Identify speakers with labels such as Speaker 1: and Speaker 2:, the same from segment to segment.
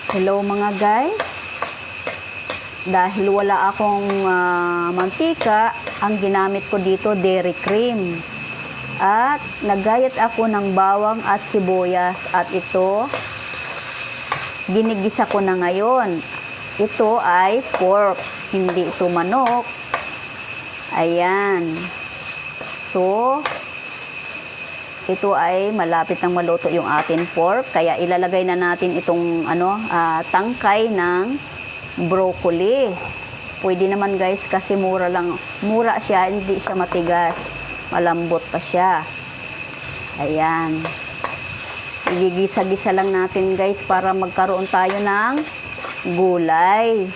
Speaker 1: Hello mga guys. Dahil wala akong mantika, ang ginamit ko dito dairy cream. At naggayat ako ng bawang at sibuyas at ito ginigisa ko na ngayon. Ito ay pork, hindi ito manok. Ayan. So, ito ay malapit nang maluto yung ating pork, kaya ilalagay na natin itong tangkay ng broccoli. Pwede naman guys kasi mura siya, hindi siya matigas, malambot pa siya. Ayan. Igigisa-gisa lang natin guys para magkaroon tayo ng gulay.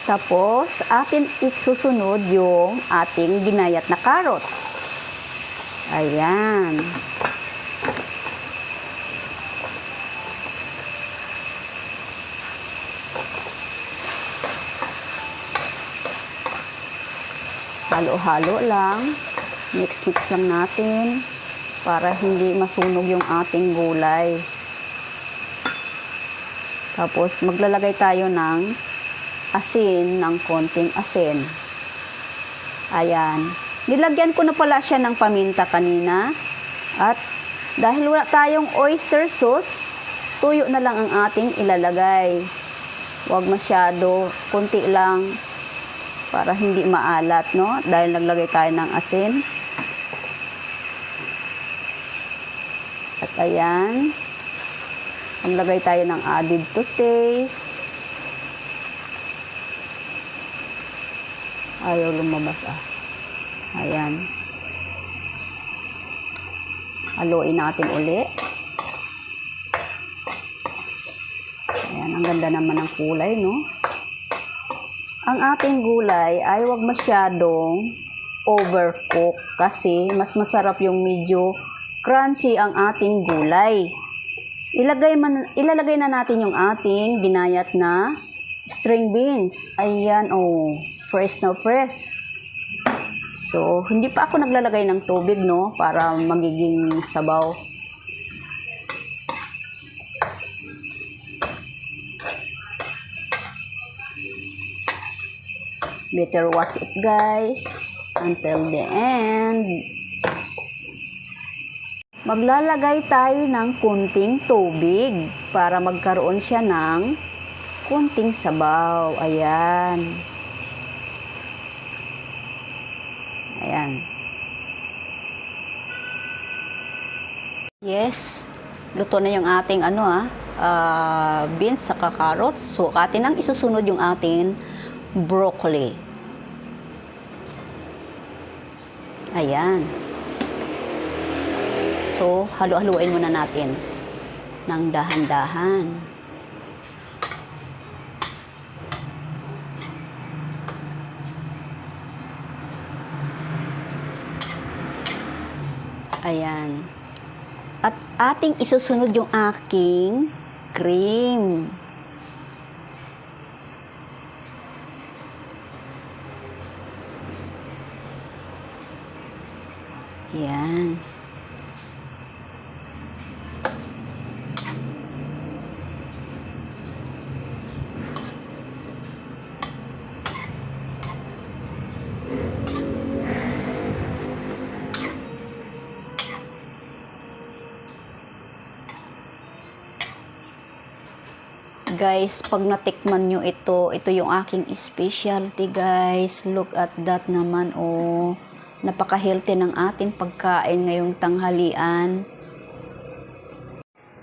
Speaker 1: Tapos, atin isusunod yung ating ginayat na carrots. Ayan. Halo-halo lang. Mix-mix lang natin para hindi masunog yung ating gulay. Tapos, maglalagay tayo ng asin, ng konting asin. Ayan. Nilagyan ko na pala siya ng paminta kanina. At dahil wala tayong oyster sauce, tuyo na lang ang ating ilalagay. Huwag masyado, konti lang para hindi maalat, no? Dahil naglagay tayo ng asin. At ayan. Naglagay tayo ng added to taste. Ayaw lumabas Ayan. Haluin natin uli. Ayan, ang ganda naman ng kulay, no? Ang ating gulay ay huwag masyadong overcook kasi mas masarap yung medyo crunchy ang ating gulay. Ilalagay na natin yung ating ginayat na string beans. Ayan, fresh na fresh. So, hindi pa ako naglalagay ng tubig, no? Para magiging sabaw. Better watch it, guys, until the end. Maglalagay tayo ng kunting tubig para magkaroon siya ng kunting sabaw. Ayan. Ayan. Yes. Luto na yung ating beans saka carrots. So, atin ang isusunod yung ating broccoli. Ayan. So, halo-haluin muna natin ng dahan-dahan. Ayan. At ating isusunod yung aking cream. Ayan. Guys, pag natikman nyo ito yung aking specialty, guys. Look at that naman, napaka-healthy ng ating pagkain ngayong tanghalian.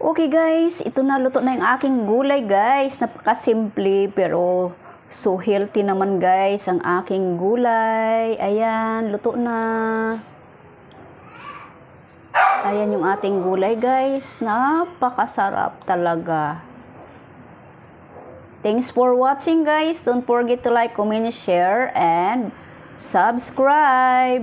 Speaker 1: Okay, guys, ito na, luto na yung aking gulay, guys. Napaka-simple, pero so healthy naman, guys, ang aking gulay. Ayan, luto na. Ayan yung ating gulay, guys. Napakasarap talaga. Thanks for watching, guys. Don't forget to like, comment, share, and subscribe.